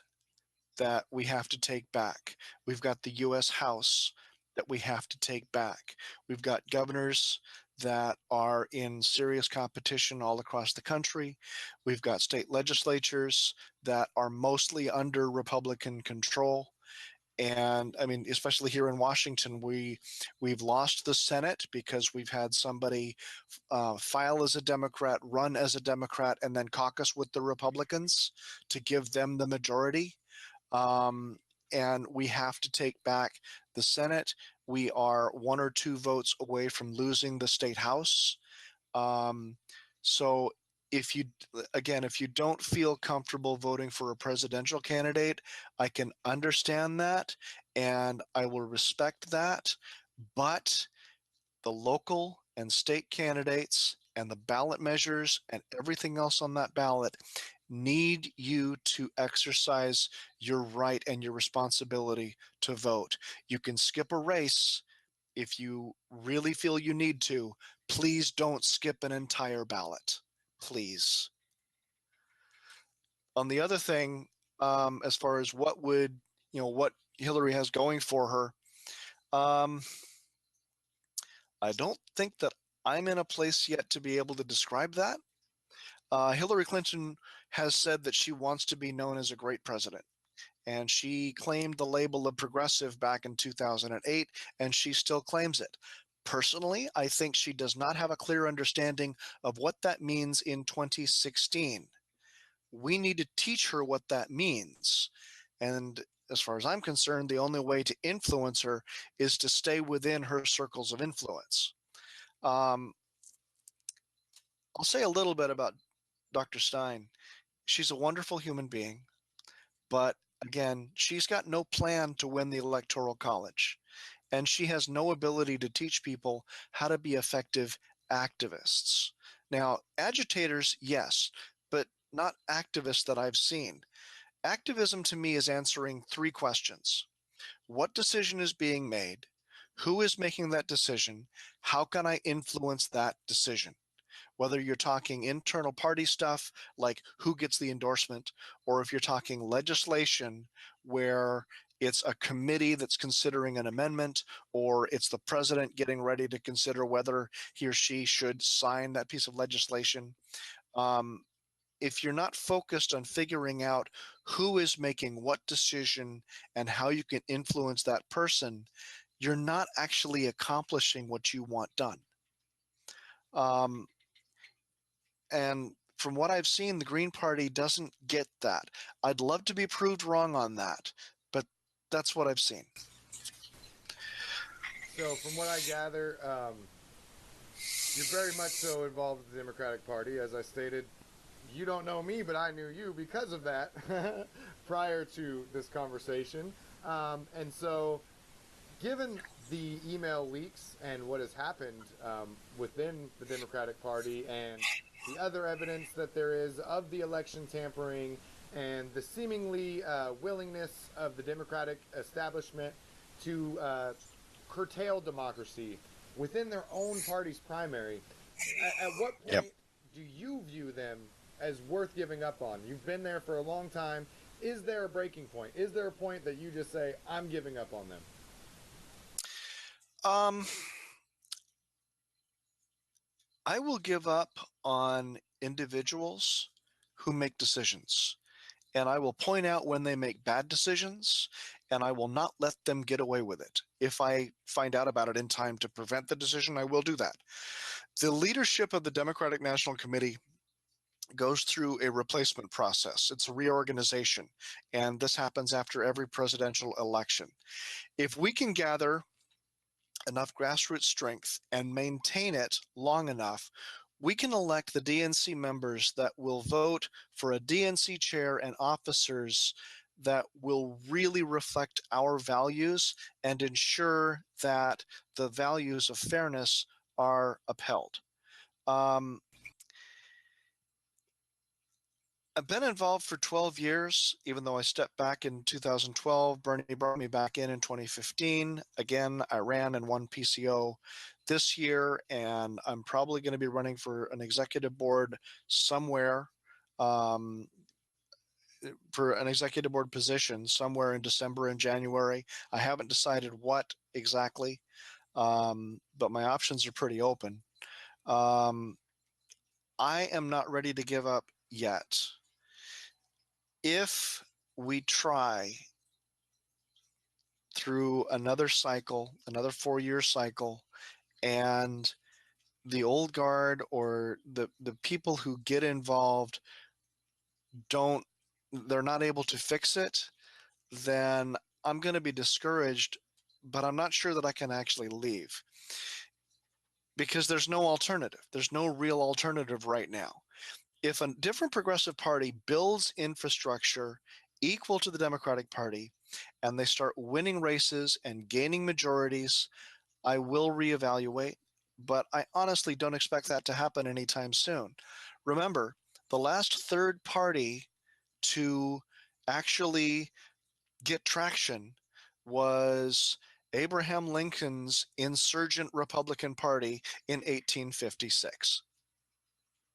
that we have to take back. We've got the U.S. House that we have to take back. We've got governors that are in serious competition all across the country. We've got state legislatures that are mostly under Republican control. And I mean, especially here in Washington, we've lost the Senate because we've had somebody file as a Democrat, run as a Democrat, and then caucus with the Republicans to give them the majority. And we have to take back the Senate. We are 1 or 2 votes away from losing the state house. So if you don't feel comfortable voting for a presidential candidate, I can understand that and I will respect that. But the local and state candidates and the ballot measures and everything else on that ballot need you to exercise your right and your responsibility to vote. You can skip a race if you really feel you need to. Please don't skip an entire ballot. Please. On the other thing, as far as what Hillary has going for her, I don't think that I'm in a place yet to be able to describe that. Hillary Clinton has said that she wants to be known as a great president. And she claimed the label of progressive back in 2008, and she still claims it. Personally, I think she does not have a clear understanding of what that means in 2016. We need to teach her what that means. And as far as I'm concerned, the only way to influence her is to stay within her circles of influence. I'll say a little bit about Dr. Stein. She's a wonderful human being, but again, she's got no plan to win the Electoral College, and she has no ability to teach people how to be effective activists. Now, agitators, yes, but not activists that I've seen. Activism to me is answering three questions. What decision is being made? Who is making that decision? How can I influence that decision? Whether you're talking internal party stuff, like who gets the endorsement, or if you're talking legislation where it's a committee that's considering an amendment, or it's the president getting ready to consider whether he or she should sign that piece of legislation. Um, if you're not focused on figuring out who is making what decision and how you can influence that person, you're not actually accomplishing what you want done. And from what I've seen, the Green Party doesn't get that. I'd love to be proved wrong on that, but that's what I've seen. So from what I gather, you're very much so involved with the Democratic Party. As I stated, you don't know me, but I knew you because of that prior to this conversation. And so, given the email leaks and what has happened within the Democratic Party and the other evidence that there is of the election tampering and the seemingly willingness of the Democratic establishment to curtail democracy within their own party's primary, at what point do you view them as worth giving up on? You've been there for a long time. Is there a breaking point? Is there a point that you just say, I'm giving up on them? I will give up on individuals who make decisions, and I will point out when they make bad decisions, and I will not let them get away with it. If I find out about it in time to prevent the decision, I will do that. The leadership of the Democratic National Committee goes through a replacement process. It's a reorganization, and this happens after every presidential election. If we can gather enough grassroots strength and maintain it long enough, we can elect the DNC members that will vote for a DNC chair and officers that will really reflect our values and ensure that the values of fairness are upheld. I've been involved for 12 years, even though I stepped back in 2012. Bernie brought me back in 2015. Again, I ran and won PCO this year, and I'm probably going to be running for an executive board somewhere, for an executive board position somewhere in December and January. I haven't decided what exactly, but my options are pretty open. I am not ready to give up yet. If we try through another cycle, another 4-year cycle, and the old guard or the people who get involved they're not able to fix it, then I'm going to be discouraged, but I'm not sure that I can actually leave because there's no alternative. There's no real alternative right now. If a different progressive party builds infrastructure equal to the Democratic Party and they start winning races and gaining majorities, I will reevaluate, but I honestly don't expect that to happen anytime soon. Remember, the last third party to actually get traction was Abraham Lincoln's insurgent Republican Party in 1856.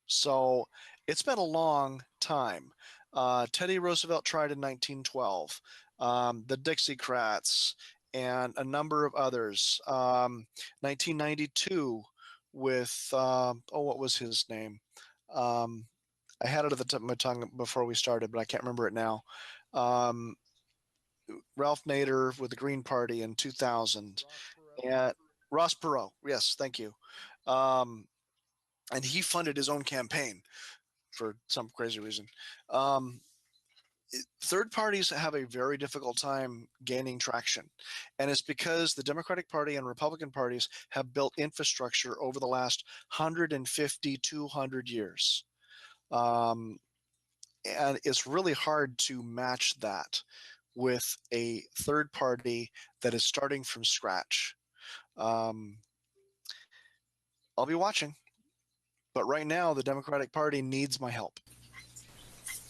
So it's been a long time. Teddy Roosevelt tried in 1912, the Dixiecrats, and a number of others. 1992 with, what was his name? I had it at the tip of my tongue before we started, but I can't remember it now. Ralph Nader with the Green Party in 2000. And Ross Perot, yes, thank you. And he funded his own campaign for some crazy reason. Third parties have a very difficult time gaining traction. And it's because the Democratic Party and Republican parties have built infrastructure over the last 150, 200 years. And it's really hard to match that with a third party that is starting from scratch. I'll be watching, But right now, the Democratic Party needs my help.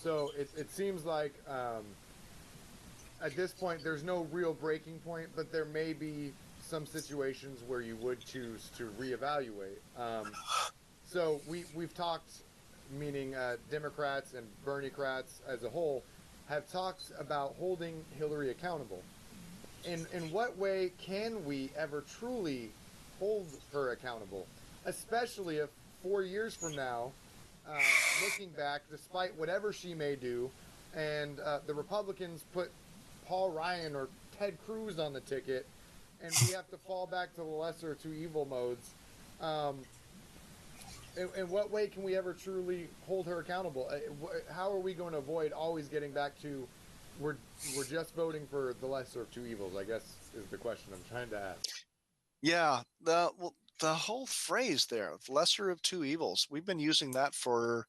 So it seems like at this point there's no real breaking point, but there may be some situations where you would choose to reevaluate. So we've talked, meaning Democrats and Bernie-crats as a whole, have talked about holding Hillary accountable. In what way can we ever truly hold her accountable, especially if 4 years from now, looking back, despite whatever she may do, and the Republicans put Paul Ryan or Ted Cruz on the ticket, and we have to fall back to the lesser of two evil modes. In what way can we ever truly hold her accountable? How are we going to avoid always getting back to we're just voting for the lesser of two evils, I guess, is the question I'm trying to ask. Yeah, the whole phrase there, lesser of two evils, we've been using that for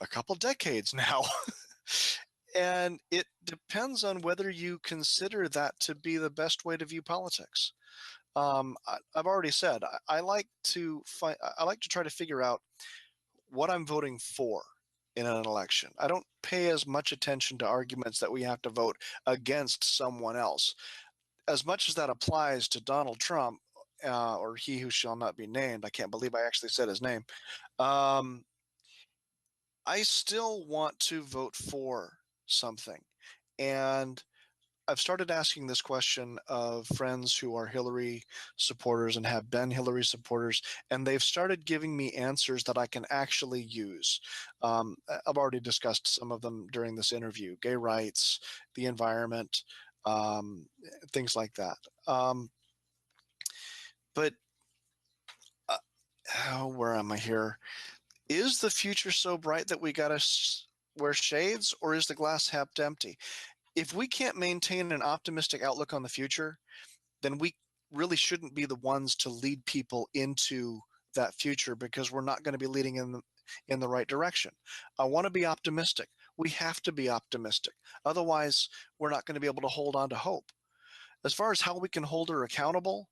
a couple decades now. And it depends on whether you consider that to be the best way to view politics. I've already said I like to try to figure out what I'm voting for in an election. I don't pay as much attention to arguments that we have to vote against someone else. As much as that applies to Donald Trump, or he who shall not be named, I can't believe I actually said his name. I still want to vote for something. And I've started asking this question of friends who are Hillary supporters and have been Hillary supporters, and they've started giving me answers that I can actually use. I've already discussed some of them during this interview: gay rights, the environment, things like that. But where am I here? Is the future so bright that we got to wear shades, or is the glass half empty? If we can't maintain an optimistic outlook on the future, then we really shouldn't be the ones to lead people into that future, because we're not going to be leading in the right direction. I want to be optimistic. We have to be optimistic. Otherwise, we're not going to be able to hold on to hope. As far as how we can hold her accountable,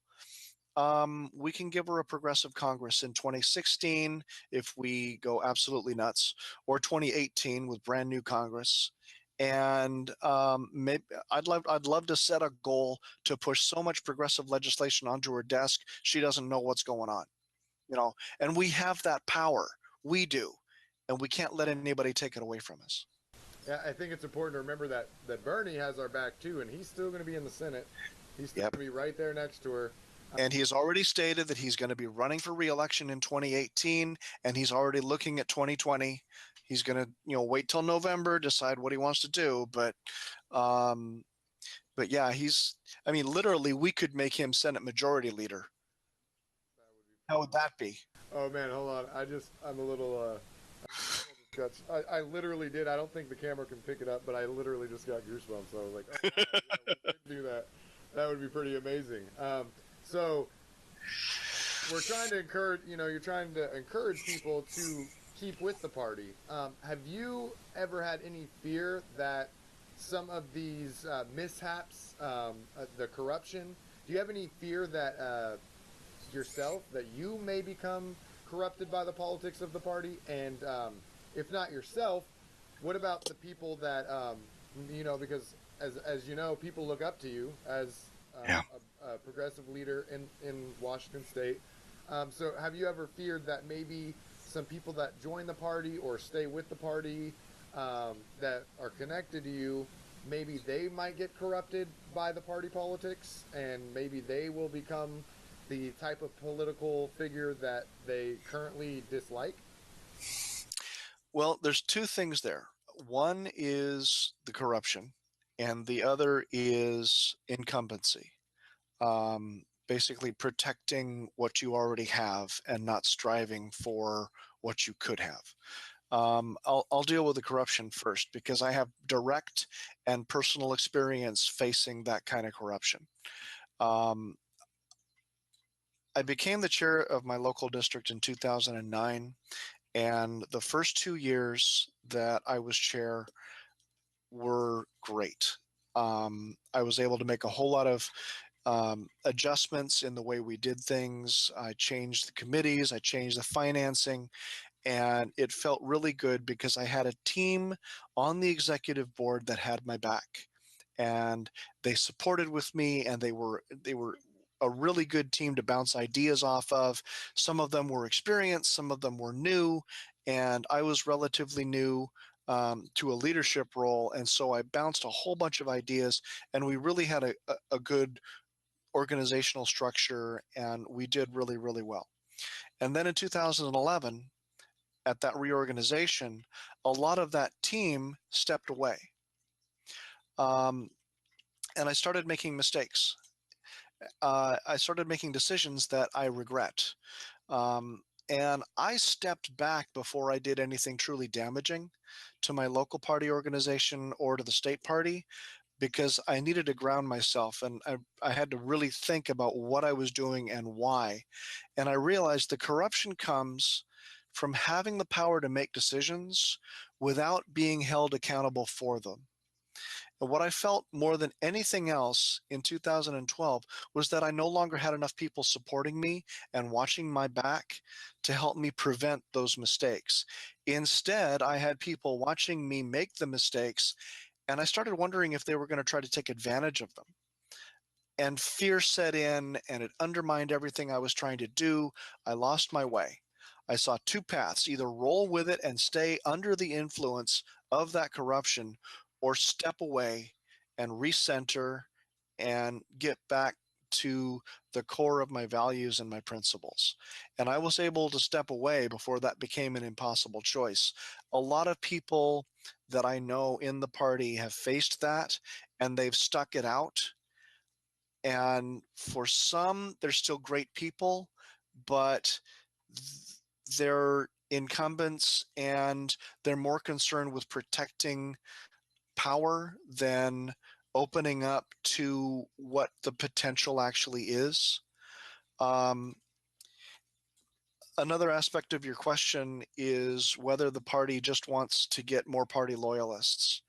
we can give her a progressive Congress in 2016 if we go absolutely nuts, or 2018 with brand new Congress. And maybe I'd love to set a goal to push so much progressive legislation onto her desk she doesn't know what's going on, And we have that power. We do, and we can't let anybody take it away from us. Yeah, I think it's important to remember that Bernie has our back too, and he's still going to be in the Senate. He's still going to be right there next to her. And he has already stated that he's going to be running for re-election in 2018, and he's already looking at 2020. He's going to, wait till November, decide what he wants to do. But yeah, literally, we could make him Senate Majority Leader. How would that be? Oh man, hold on. I'm a little. I literally did. I don't think the camera can pick it up, but I literally just got goosebumps. So I was like, oh, wow, yeah, we could do that. That would be pretty amazing. So we're trying to encourage, you're trying to encourage people to keep with the party. Have you ever had any fear that some of these mishaps, the corruption, do you have any fear that yourself, that you may become corrupted by the politics of the party? And if not yourself, what about the people that, because as you know, people look up to you as a progressive leader in Washington State. So have you ever feared that maybe some people that join the party or stay with the party that are connected to you, maybe they might get corrupted by the party politics, and maybe they will become the type of political figure that they currently dislike? Well, there's two things there. One is the corruption, and the other is incumbency. Basically protecting what you already have and not striving for what you could have. I'll deal with the corruption first, because I have direct and personal experience facing that kind of corruption. I became the chair of my local district in 2009, and the first 2 years that I was chair were great. I was able to make a whole lot of adjustments in the way we did things. I changed the committees, I changed the financing, And it felt really good because I had a team on the executive board that had my back, and they supported with me, and they were a really good team to bounce ideas off of. Some of them were experienced, some of them were new, and I was relatively new to a leadership role. And so I bounced a whole bunch of ideas, and we really had a good organizational structure, and we did really, really well. And then in 2011, at that reorganization, a lot of that team stepped away. And I started making mistakes. I started making decisions that I regret. And I stepped back before I did anything truly damaging to my local party organization or to the state party, because I needed to ground myself, and I had to really think about what I was doing and why. And I realized the corruption comes from having the power to make decisions without being held accountable for them. And what I felt more than anything else in 2012 was that I no longer had enough people supporting me and watching my back to help me prevent those mistakes. Instead, I had people watching me make the mistakes, and I started wondering if they were going to try to take advantage of them. And fear set in, and it undermined everything I was trying to do. I lost my way. I saw two paths: either roll with it and stay under the influence of that corruption, or step away and recenter and get back to the core of my values and my principles. And I was able to step away before that became an impossible choice. A lot of people that I know in the party have faced that, and they've stuck it out. And for some, they're still great people, but they're incumbents, and they're more concerned with protecting power than opening up to what the potential actually is. Um, Another aspect of your question is whether the party just wants to get more party loyalists.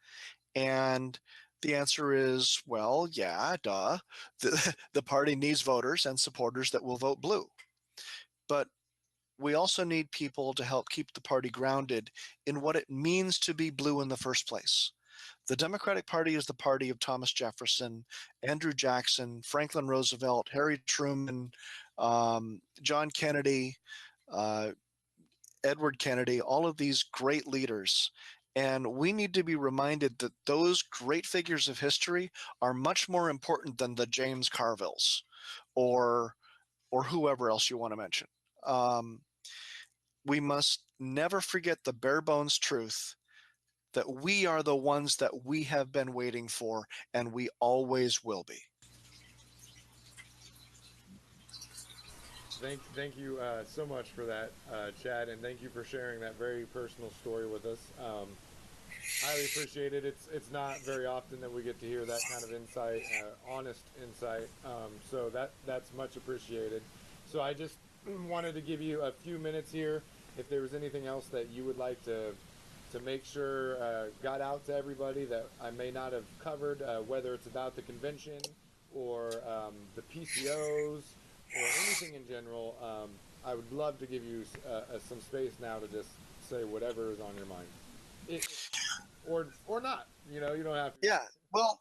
And the answer is, well, yeah, duh. The party needs voters and supporters that will vote blue. But we also need people to help keep the party grounded in what it means to be blue in the first place. The Democratic Party is the party of Thomas Jefferson, Andrew Jackson, Franklin Roosevelt, Harry Truman, John Kennedy, uh, Edward Kennedy, all of these great leaders. And we need to be reminded that those great figures of history are much more important than the James Carvilles or whoever else you want to mention. Um, we must never forget the bare bones truth that we are the ones that we have been waiting for, and we always will be. Thank you so much for that, Chad, and thank you for sharing that very personal story with us. Highly appreciate it. It's not very often that we get to hear that kind of insight, honest insight. So that's much appreciated. So I just wanted to give you a few minutes here. If there was anything else that you would like to make sure got out to everybody that I may not have covered, whether it's about the convention or the PCOs or anything in general, I would love to give you some space now to just say whatever is on your mind. It, or not. You know, you don't have to. Yeah. Well,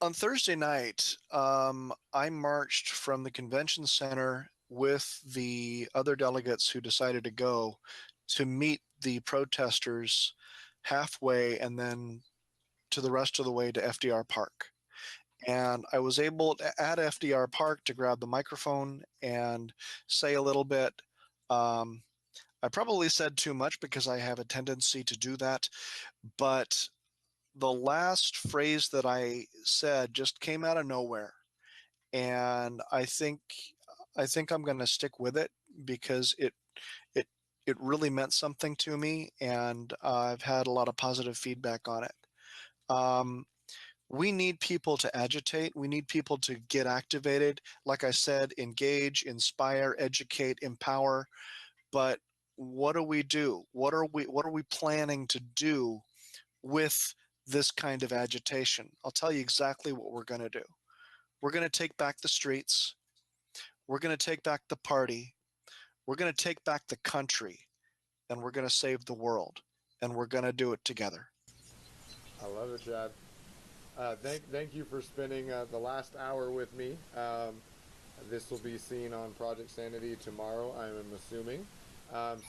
on Thursday night, I marched from the convention center with the other delegates who decided to go to meet the protesters halfway, and then to the rest of the way to FDR Park. And I was able to, at FDR Park, to grab the microphone and say a little bit. I probably said too much because I have a tendency to do that, but the last phrase that I said just came out of nowhere, and I think I'm going to stick with it because it it really meant something to me, and I've had a lot of positive feedback on it. Um, we need people to agitate. We need people to get activated. Like I said, engage, inspire, educate, empower. But what do we do? What are we planning to do with this kind of agitation? I'll tell you exactly what we're going to do. We're going to take back the streets. We're going to take back the party. We're going to take back the country, and we're going to save the world, and we're going to do it together. I love it, Chad. Thank you for spending the last hour with me. This will be seen on Project Sanity tomorrow, I'm assuming.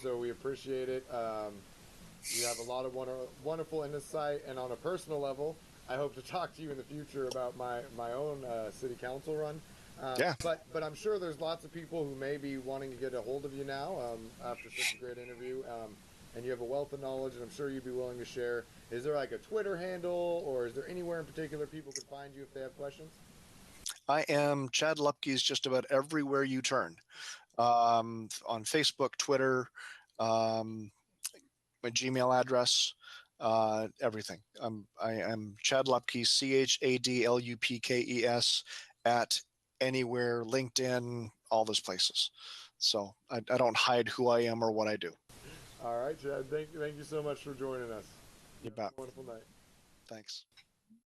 So we appreciate it. You have a lot of wonderful insight, and on a personal level, I hope to talk to you in the future about my own city council run. Yeah. But I'm sure there's lots of people who may be wanting to get a hold of you now after such a great interview. And you have a wealth of knowledge, and I'm sure you'd be willing to share. Is there like a Twitter handle, or is there anywhere in particular people can find you if they have questions? I am Chad Lupkes just about everywhere you turn. On Facebook, Twitter, my Gmail address, everything. I am Chad Lupkes, ChadLupkes at anywhere, LinkedIn, all those places. So I don't hide who I am or what I do. All right, Chad. Thank you so much for joining us. You bet. Wonderful night. Thanks.